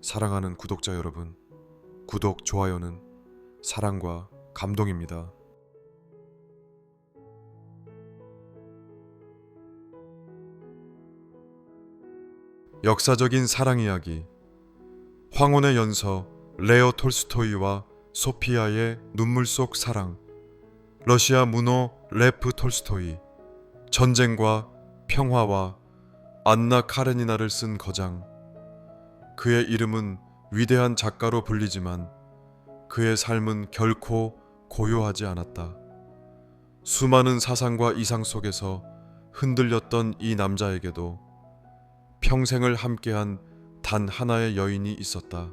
사랑하는 구독자 여러분, 구독, 좋아요는 사랑과 감동입니다. 역사적인 사랑 이야기, 황혼의 연서 레오 톨스토이와 소피아의 눈물 속 사랑. 러시아 문호 레프 톨스토이, 전쟁과 평화와 안나 카레니나를 쓴 거장. 그의 이름은 위대한 작가로 불리지만 그의 삶은 결코 고요하지 않았다. 수많은 사상과 이상 속에서 흔들렸던 이 남자에게도 평생을 함께한 단 하나의 여인이 있었다.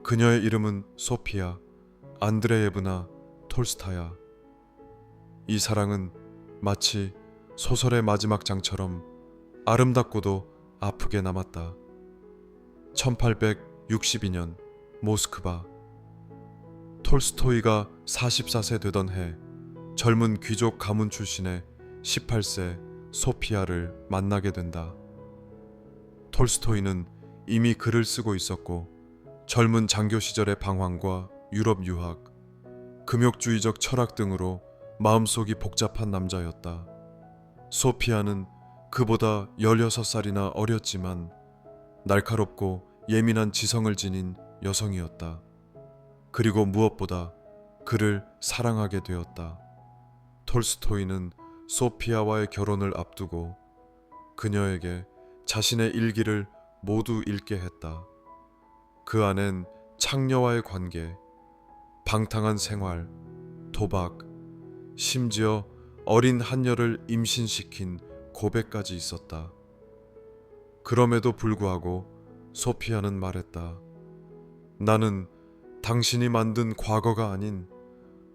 그녀의 이름은 소피아 안드레예브나 톨스타야. 이 사랑은 마치 소설의 마지막 장처럼 아름답고도 아프게 남았다. 1862년 모스크바. 톨스토이가 44세 되던 해 젊은 귀족 가문 출신의 18세 소피아를 만나게 된다. 톨스토이는 이미 글을 쓰고 있었고 젊은 장교 시절의 방황과 유럽 유학, 금욕주의적 철학 등으로 마음속이 복잡한 남자였다. 소피아는 그보다 16살이나 어렸지만 날카롭고 예민한 지성을 지닌 여성이었다. 그리고 무엇보다 그를 사랑하게 되었다. 톨스토이는 소피아와의 결혼을 앞두고 그녀에게 자신의 일기를 모두 읽게 했다. 그 안엔 창녀와의 관계, 방탕한 생활, 도박, 심지어 어린 한여를 임신시킨 고백까지 있었다. 그럼에도 불구하고 소피아는 말했다. 나는 당신이 만든 과거가 아닌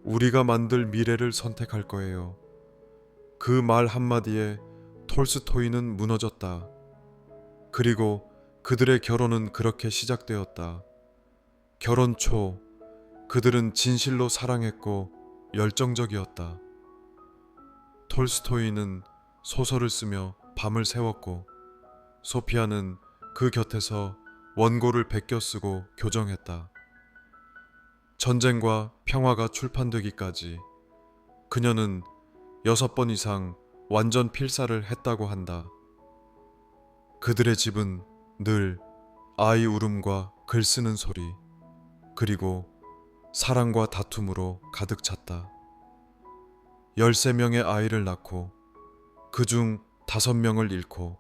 우리가 만들 미래를 선택할 거예요. 그 말 한마디에 톨스토이는 무너졌다. 그리고 그들의 결혼은 그렇게 시작되었다. 결혼 초 그들은 진실로 사랑했고 열정적이었다. 톨스토이는 소설을 쓰며 밤을 새웠고 소피아는 그 곁에서 원고를 베껴 쓰고 교정했다. 전쟁과 평화가 출판되기까지 그녀는 6번 이상 완전 필사를 했다고 한다. 그들의 집은 늘 아이 울음과 글 쓰는 소리, 그리고 사랑과 다툼으로 가득 찼다. 13명의 아이를 낳고 그중 5명을 잃고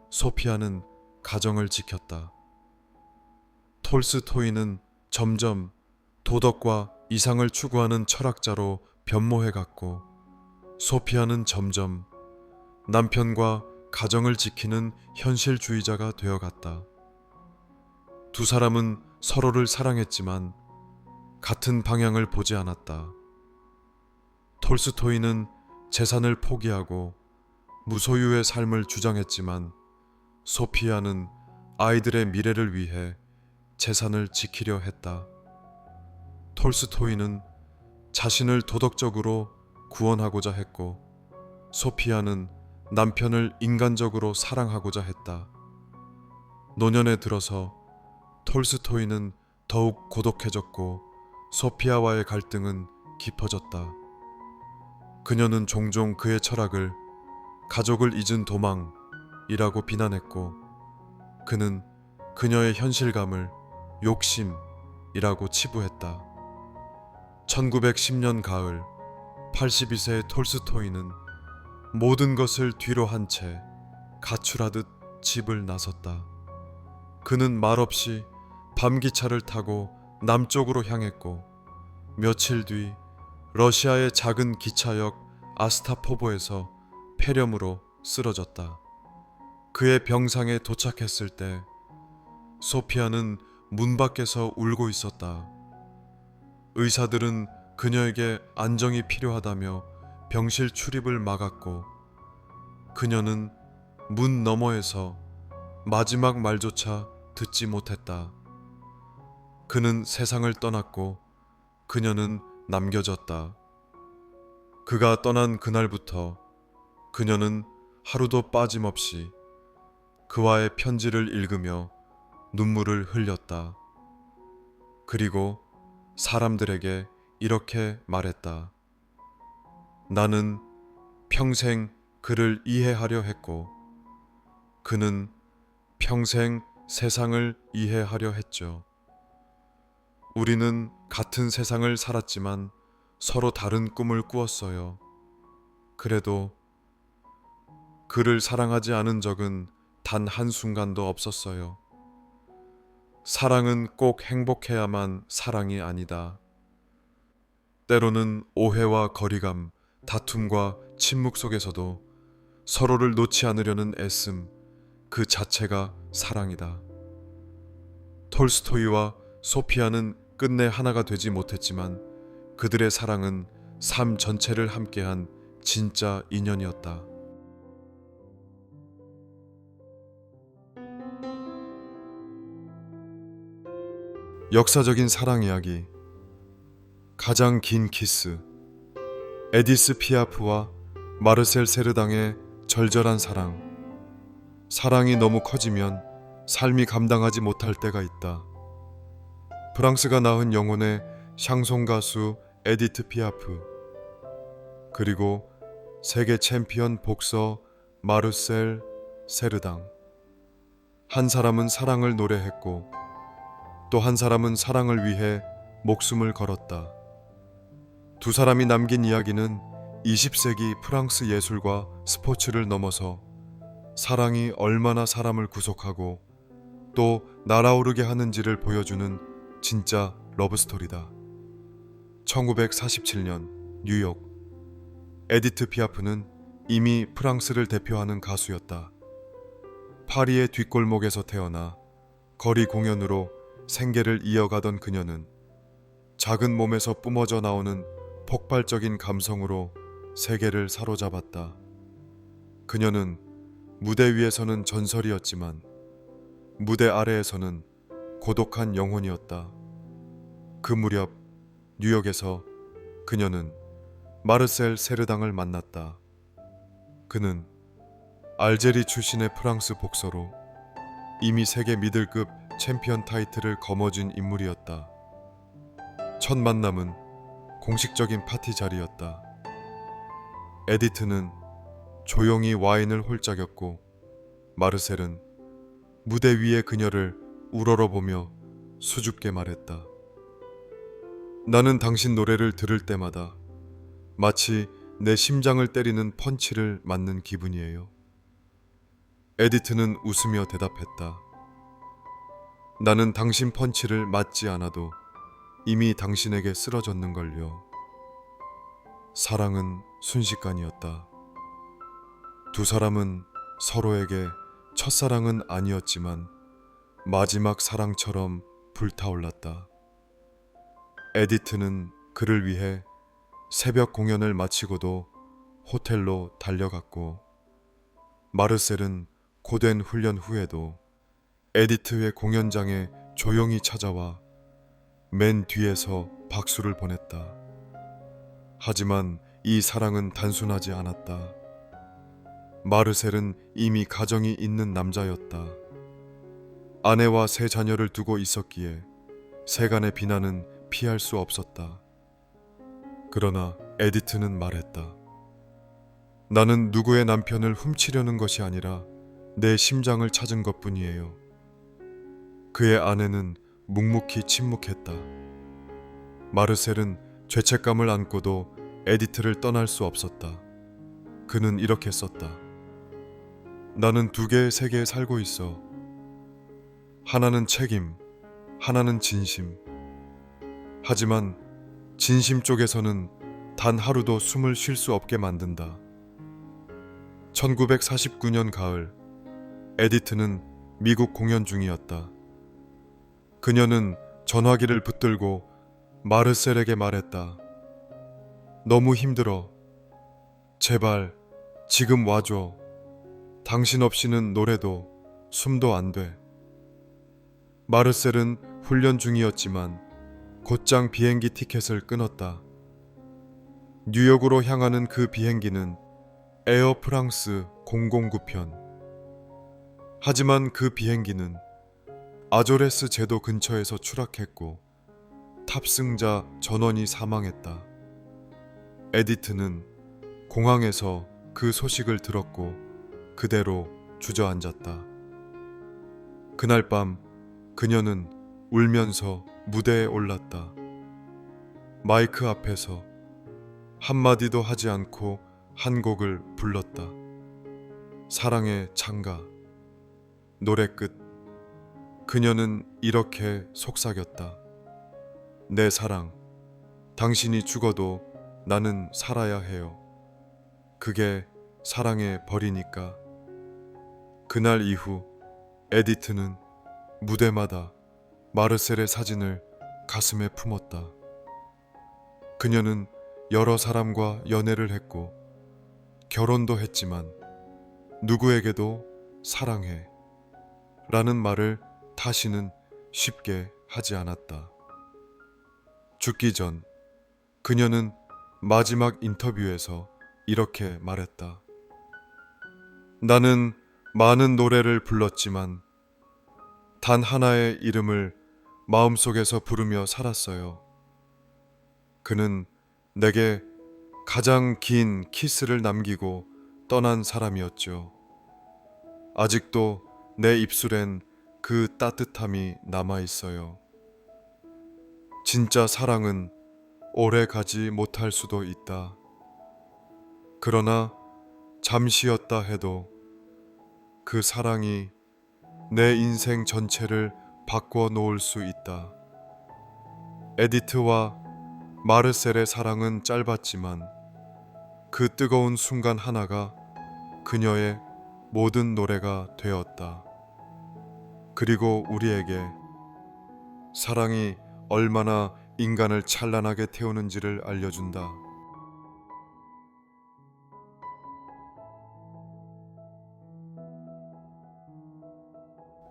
소피아는 가정을 지켰다. 톨스토이는 점점 도덕과 이상을 추구하는 철학자로 변모해갔고 소피아는 점점 남편과 가정을 지키는 현실주의자가 되어갔다. 두 사람은 서로를 사랑했지만 같은 방향을 보지 않았다. 톨스토이는 재산을 포기하고 무소유의 삶을 주장했지만 소피아는 아이들의 미래를 위해 재산을 지키려 했다. 톨스토이는 자신을 도덕적으로 구원하고자 했고 소피아는 남편을 인간적으로 사랑하고자 했다. 노년에 들어서 톨스토이는 더욱 고독해졌고 소피아와의 갈등은 깊어졌다. 그녀는 종종 그의 철학을 가족을 잊은 도망이라고 비난했고 그는 그녀의 현실감을 욕심이라고 치부했다. 1910년 가을 82세의 톨스토이는 모든 것을 뒤로 한 채 가출하듯 집을 나섰다. 그는 말없이 밤기차를 타고 남쪽으로 향했고 며칠 뒤 러시아의 작은 기차역 아스타포보에서 폐렴으로 쓰러졌다. 그의 병상에 도착했을 때 소피아는 문 밖에서 울고 있었다. 의사들은 그녀에게 안정이 필요하다며 병실 출입을 막았고 그녀는 문 너머에서 마지막 말조차 듣지 못했다. 그는 세상을 떠났고 그녀는 남겨졌다. 그가 떠난 그날부터 그녀는 하루도 빠짐없이 그와의 편지를 읽으며 눈물을 흘렸다. 그리고 사람들에게 이렇게 말했다. 나는 평생 그를 이해하려 했고, 그는 평생 세상을 이해하려 했죠. 우리는 같은 세상을 살았지만 서로 다른 꿈을 꾸었어요. 그래도 그를 사랑하지 않은 적은 단 한순간도 없었어요. 사랑은 꼭 행복해야만 사랑이 아니다. 때로는 오해와 거리감, 다툼과 침묵 속에서도 서로를 놓지 않으려는 애씀, 그 자체가 사랑이다. 톨스토이와 소피아는 끝내 하나가 되지 못했지만 그들의 사랑은 삶 전체를 함께한 진짜 인연이었다. 역사적인 사랑 이야기. 가장 긴 키스. 에디스 피아프와 마르셀 세르당의 절절한 사랑. 사랑이 너무 커지면 삶이 감당하지 못할 때가 있다. 프랑스가 낳은 영혼의 샹송 가수 에디트 피아프, 그리고 세계 챔피언 복서 마르셀 세르당. 한 사람은 사랑을 노래했고 또 한 사람은 사랑을 위해 목숨을 걸었다. 두 사람이 남긴 이야기는 20세기 프랑스 예술과 스포츠를 넘어서 사랑이 얼마나 사람을 구속하고 또 날아오르게 하는지를 보여주는 진짜 러브스토리다. 1947년 뉴욕. 에디트 피아프는 이미 프랑스를 대표하는 가수였다. 파리의 뒷골목에서 태어나 거리 공연으로 생계를 이어가던 그녀는 작은 몸에서 뿜어져 나오는 폭발적인 감성으로 세계를 사로잡았다. 그녀는 무대 위에서는 전설이었지만 무대 아래에서는 고독한 영혼이었다. 그 무렵 뉴욕에서 그녀는 마르셀 세르당을 만났다. 그는 알제리 출신의 프랑스 복서로 이미 세계 미들급 챔피언 타이틀을 거머쥔 인물이었다. 첫 만남은 공식적인 파티 자리였다. 에디트는 조용히 와인을 홀짝였고 마르셀은 무대 위의 그녀를 우러러보며 수줍게 말했다. 나는 당신 노래를 들을 때마다 마치 내 심장을 때리는 펀치를 맞는 기분이에요. 에디트는 웃으며 대답했다. 나는 당신 펀치를 맞지 않아도 이미 당신에게 쓰러졌는걸요. 사랑은 순식간이었다. 두 사람은 서로에게 첫사랑은 아니었지만 마지막 사랑처럼 불타올랐다. 에디트는 그를 위해 새벽 공연을 마치고도 호텔로 달려갔고 마르셀은 고된 훈련 후에도 에디트의 공연장에 조용히 찾아와 맨 뒤에서 박수를 보냈다. 하지만 이 사랑은 단순하지 않았다. 마르셀은 이미 가정이 있는 남자였다. 아내와 세 자녀를 두고 있었기에 세간의 비난은 피할 수 없었다. 그러나 에디트는 말했다. 나는 누구의 남편을 훔치려는 것이 아니라 내 심장을 찾은 것뿐이에요. 그의 아내는 묵묵히 침묵했다. 마르셀은 죄책감을 안고도 에디트를 떠날 수 없었다. 그는 이렇게 썼다. 나는 두 개의 세계에 살고 있어. 하나는 책임, 하나는 진심. 하지만 진심 쪽에서는 단 하루도 숨을 쉴 수 없게 만든다. 1949년 가을, 에디트는 미국 공연 중이었다. 그녀는 전화기를 붙들고 마르셀에게 말했다. 너무 힘들어. 제발 지금 와줘. 당신 없이는 노래도 숨도 안 돼. 마르셀은 훈련 중이었지만 곧장 비행기 티켓을 끊었다. 뉴욕으로 향하는 그 비행기는 에어 프랑스 009편. 하지만 그 비행기는 아조레스 제도 근처에서 추락했고 탑승자 전원이 사망했다. 에디트는 공항에서 그 소식을 들었고 그대로 주저앉았다. 그날 밤 그녀는 울면서 무대에 올랐다. 마이크 앞에서 한마디도 하지 않고 한 곡을 불렀다. 사랑의 창가. 노래 끝. 그녀는 이렇게 속삭였다. 내 사랑, 당신이 죽어도 나는 살아야 해요. 그게 사랑의 벌이니까. 그날 이후 에디트는 무대마다 마르셀의 사진을 가슴에 품었다. 그녀는 여러 사람과 연애를 했고 결혼도 했지만 누구에게도 사랑해 라는 말을 다시는 쉽게 하지 않았다. 죽기 전 그녀는 마지막 인터뷰에서 이렇게 말했다. 나는 많은 노래를 불렀지만 단 하나의 이름을 마음속에서 부르며 살았어요. 그는 내게 가장 긴 키스를 남기고 떠난 사람이었죠. 아직도 내 입술엔 그 따뜻함이 남아 있어요. 진짜 사랑은 오래 가지 못할 수도 있다. 그러나 잠시였다 해도 그 사랑이 내 인생 전체를 바꿔 놓을 수 있다. 에디트와 마르셀의 사랑은 짧았지만 그 뜨거운 순간 하나가 그녀의 모든 노래가 되었다. 그리고 우리에게 사랑이 얼마나 인간을 찬란하게 태우는지를 알려준다.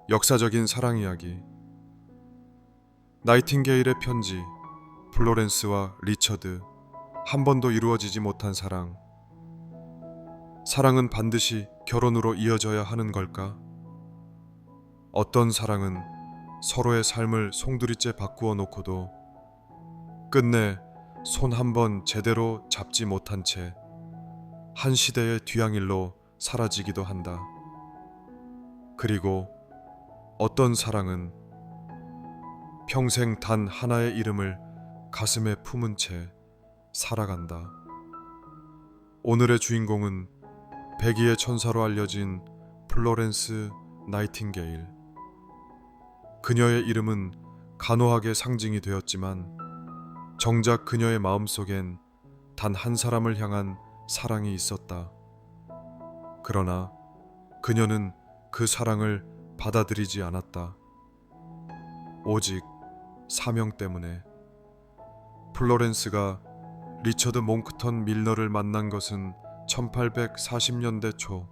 역사적인 사랑 이야기. 나이팅게일의 편지. 플로렌스와 리처드. 한 번도 이루어지지 못한 사랑. 사랑은 반드시 결혼으로 이어져야 하는 걸까? 어떤 사랑은 서로의 삶을 송두리째 바꾸어 놓고도 끝내 손 한 번 제대로 잡지 못한 채 한 시대의 뒤향일로 사라지기도 한다. 그리고 어떤 사랑은 평생 단 하나의 이름을 가슴에 품은 채 살아간다. 오늘의 주인공은 백의의 천사로 알려진 플로렌스 나이팅게일. 그녀의 이름은 간호학의 상징이 되었지만 정작 그녀의 마음속엔 단 한 사람을 향한 사랑이 있었다. 그러나 그녀는 그 사랑을 받아들이지 않았다. 오직 사명 때문에. 플로렌스가 리처드 몽크턴 밀너를 만난 것은 1840년대 초.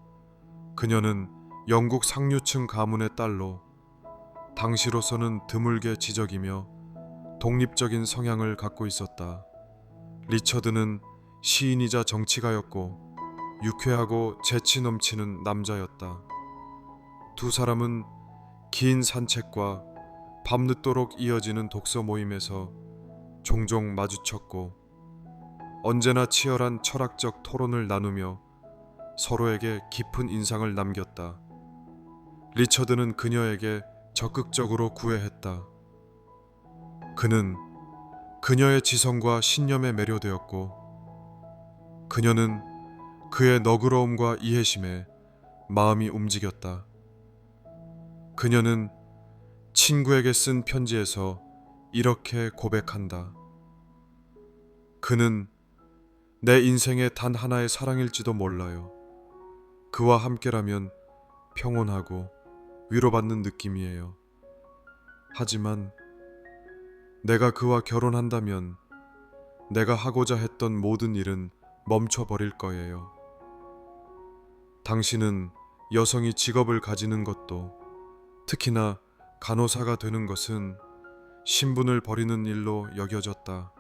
그녀는 영국 상류층 가문의 딸로 당시로서는 드물게 지적이며 독립적인 성향을 갖고 있었다. 리처드는 시인이자 정치가였고 유쾌하고 재치 넘치는 남자였다. 두 사람은 긴 산책과 밤늦도록 이어지는 독서 모임에서 종종 마주쳤고 언제나 치열한 철학적 토론을 나누며 서로에게 깊은 인상을 남겼다. 리처드는 그녀에게 적극적으로 구애했다. 그는 그녀의 지성과 신념에 매료되었고 그녀는 그의 너그러움과 이해심에 마음이 움직였다. 그녀는 친구에게 쓴 편지에서 이렇게 고백한다. 그는 내 인생의 단 하나의 사랑일지도 몰라요. 그와 함께라면 평온하고 위로받는 느낌이에요. 하지만 내가 그와 결혼한다면 내가 하고자 했던 모든 일은 멈춰버릴 거예요. 당신은 여성이 직업을 가지는 것도, 특히나 간호사가 되는 것은 신분을 버리는 일로 여겨졌다.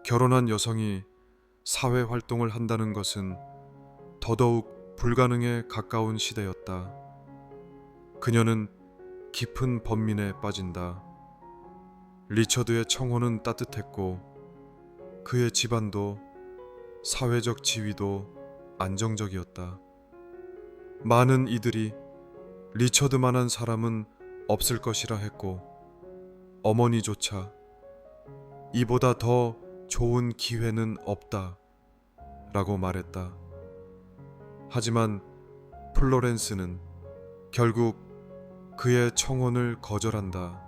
결혼한 여성이 사회 활동을 한다는 것은 더더욱 불가능에 가까운 시대였다. 그녀는 깊은 번민에 빠진다. 리처드의 청혼은 따뜻했고 그의 집안도 사회적 지위도 안정적이었다. 많은 이들이 리처드만한 사람은 없을 것이라 했고 어머니조차 이보다 더 좋은 기회는 없다 라고 말했다. 하지만 플로렌스는 결국 그의 청혼을 거절한다.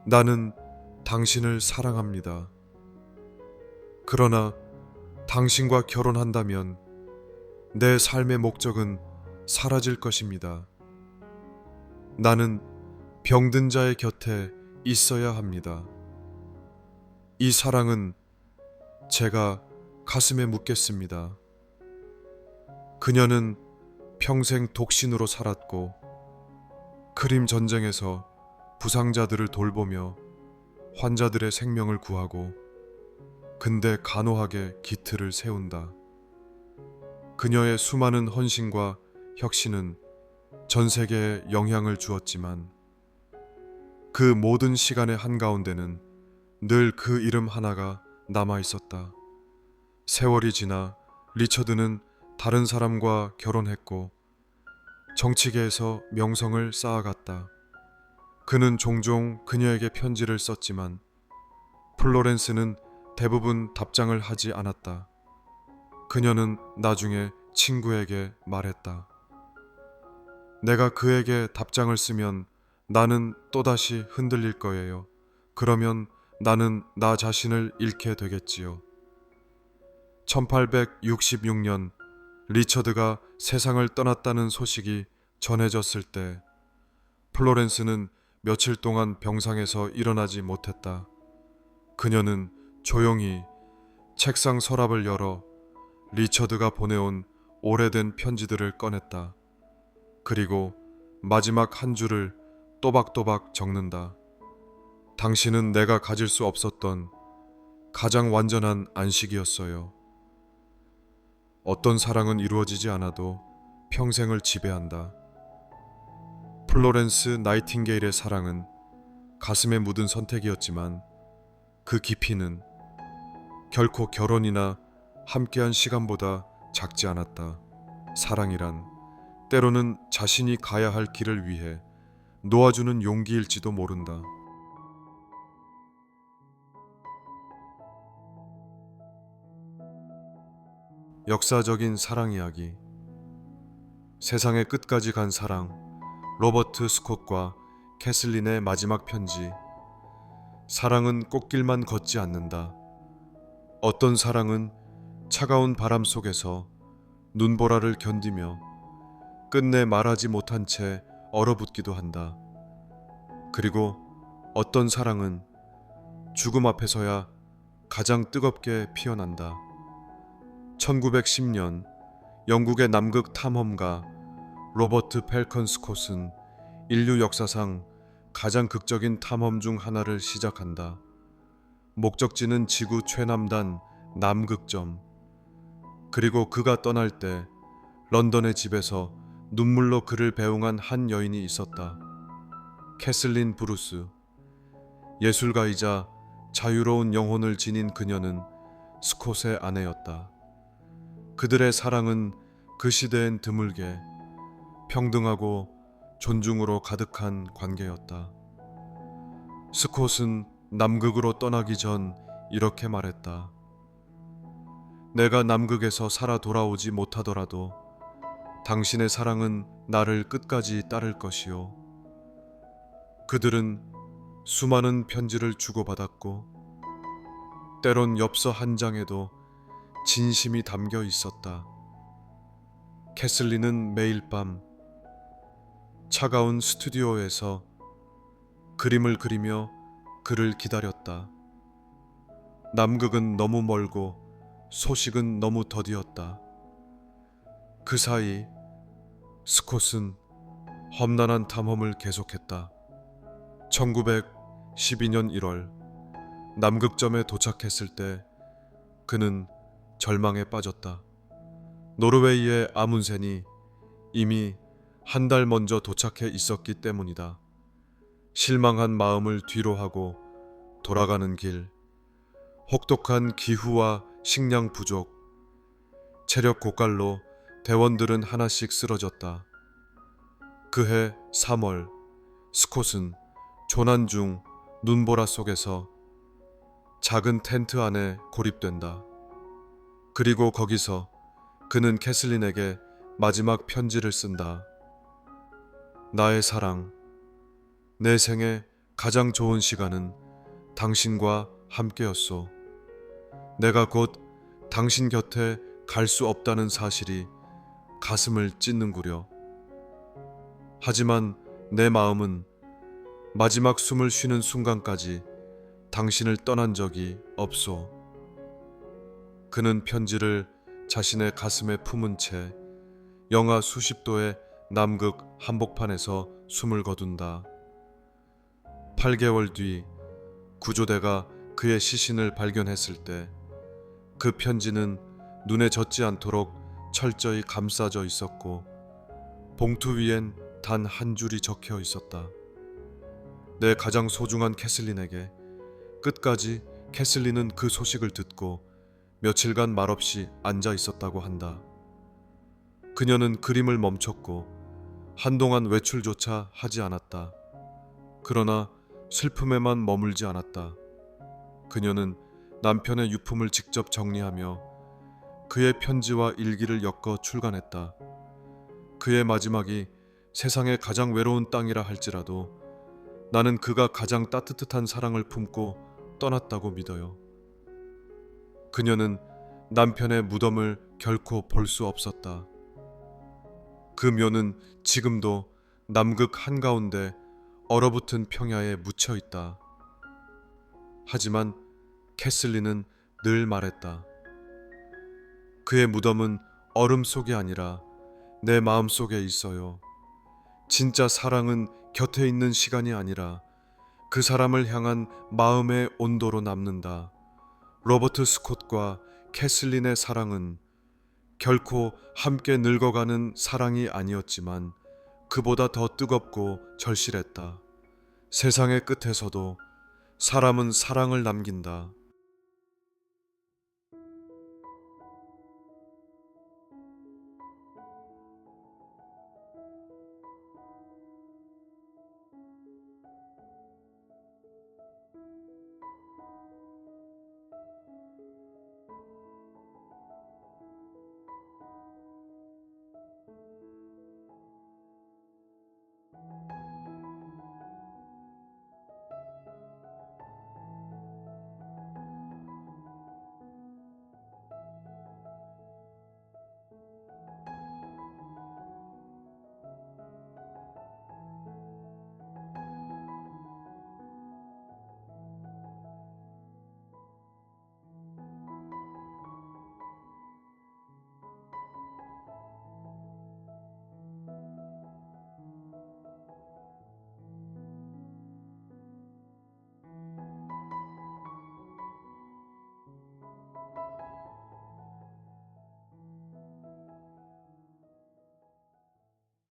나는 당신을 사랑합니다. 그러나 당신과 결혼한다면 내 삶의 목적은 사라질 것입니다. 나는 병든 자의 곁에 있어야 합니다. 이 사랑은 제가 가슴에 묻겠습니다. 그녀는 평생 독신으로 살았고 크림 전쟁에서 부상자들을 돌보며 환자들의 생명을 구하고 근대 간호학의 기틀을 세운다. 그녀의 수많은 헌신과 혁신은 전 세계에 영향을 주었지만 그 모든 시간의 한가운데는 늘 그 이름 하나가 남아 있었다. 세월이 지나 리처드는 다른 사람과 결혼했고 정치계에서 명성을 쌓아갔다. 그는 종종 그녀에게 편지를 썼지만 플로렌스는 대부분 답장을 하지 않았다. 그녀는 나중에 친구에게 말했다. 내가 그에게 답장을 쓰면 나는 또다시 흔들릴 거예요. 그러면 나는 나 자신을 잃게 되겠지요. 1866년 리처드가 세상을 떠났다는 소식이 전해졌을 때 플로렌스는 며칠 동안 병상에서 일어나지 못했다. 그녀는 조용히 책상 서랍을 열어 리처드가 보내온 오래된 편지들을 꺼냈다. 그리고 마지막 한 줄을 또박또박 적는다. 당신은 내가 가질 수 없었던 가장 완전한 안식이었어요. 어떤 사랑은 이루어지지 않아도 평생을 지배한다. 플로렌스 나이팅게일의 사랑은 가슴에 묻은 선택이었지만 그 깊이는 결코 결혼이나 함께한 시간보다 작지 않았다. 사랑이란 때로는 자신이 가야 할 길을 위해 놓아주는 용기일지도 모른다. 역사적인 사랑 이야기. 세상의 끝까지 간 사랑. 로버트 스콧과 캐슬린의 마지막 편지. 사랑은 꽃길만 걷지 않는다. 어떤 사랑은 차가운 바람 속에서 눈보라를 견디며 끝내 말하지 못한 채 얼어붙기도 한다. 그리고 어떤 사랑은 죽음 앞에서야 가장 뜨겁게 피어난다. 1910년 영국의 남극 탐험가 로버트 펠컨 스콧은 인류 역사상 가장 극적인 탐험 중 하나를 시작한다. 목적지는 지구 최남단 남극점. 그리고 그가 떠날 때 런던의 집에서 눈물로 그를 배웅한 한 여인이 있었다. 캐슬린 브루스. 예술가이자 자유로운 영혼을 지닌 그녀는 스콧의 아내였다. 그들의 사랑은 그 시대엔 드물게 평등하고 존중으로 가득한 관계였다. 스콧은 남극으로 떠나기 전 이렇게 말했다. 내가 남극에서 살아 돌아오지 못하더라도 당신의 사랑은 나를 끝까지 따를 것이요. 그들은 수많은 편지를 주고받았고 때론 엽서 한 장에도 진심이 담겨 있었다. 캐슬린은 매일 밤 차가운 스튜디오에서 그림을 그리며 그를 기다렸다. 남극은 너무 멀고 소식은 너무 더디었다. 그 사이 스콧은 험난한 탐험을 계속했다. 1912년 1월 남극점에 도착했을 때 그는 절망에 빠졌다. 노르웨이의 아문센이 이미 한 달 먼저 도착해 있었기 때문이다. 실망한 마음을 뒤로 하고 돌아가는 길, 혹독한 기후와 식량 부족, 체력 고갈로 대원들은 하나씩 쓰러졌다. 그해 3월, 스콧은 조난 중 눈보라 속에서 작은 텐트 안에 고립된다. 그리고 거기서 그는 캐슬린에게 마지막 편지를 쓴다. 나의 사랑, 내 생애 가장 좋은 시간은 당신과 함께였소. 내가 곧 당신 곁에 갈 수 없다는 사실이 가슴을 찢는구려. 하지만 내 마음은 마지막 숨을 쉬는 순간까지 당신을 떠난 적이 없소. 그는 편지를 자신의 가슴에 품은 채 영하 수십 도의 남극 한복판에서 숨을 거둔다. 8개월 뒤 구조대가 그의 시신을 발견했을 때 그 편지는 눈에 젖지 않도록 철저히 감싸져 있었고 봉투 위엔 단 한 줄이 적혀 있었다. 내 가장 소중한 캐슬린에게. 끝까지 캐슬린은 그 소식을 듣고 며칠간 말없이 앉아 있었다고 한다. 그녀는 그림을 멈췄고 한동안 외출조차 하지 않았다. 그러나 슬픔에만 머물지 않았다. 그녀는 남편의 유품을 직접 정리하며 그의 편지와 일기를 엮어 출간했다. 그의 마지막이 세상의 가장 외로운 땅이라 할지라도 나는 그가 가장 따뜻한 사랑을 품고 떠났다고 믿어요. 그녀는 남편의 무덤을 결코 볼 수 없었다. 그 묘는 지금도 남극 한가운데 얼어붙은 평야에 묻혀 있다. 하지만 캐슬린은 늘 말했다. 그의 무덤은 얼음 속이 아니라 내 마음 속에 있어요. 진짜 사랑은 곁에 있는 시간이 아니라 그 사람을 향한 마음의 온도로 남는다. 로버트 스콧과 캐슬린의 사랑은 결코 함께 늙어가는 사랑이 아니었지만 그보다 더 뜨겁고 절실했다. 세상의 끝에서도 사람은 사랑을 남긴다.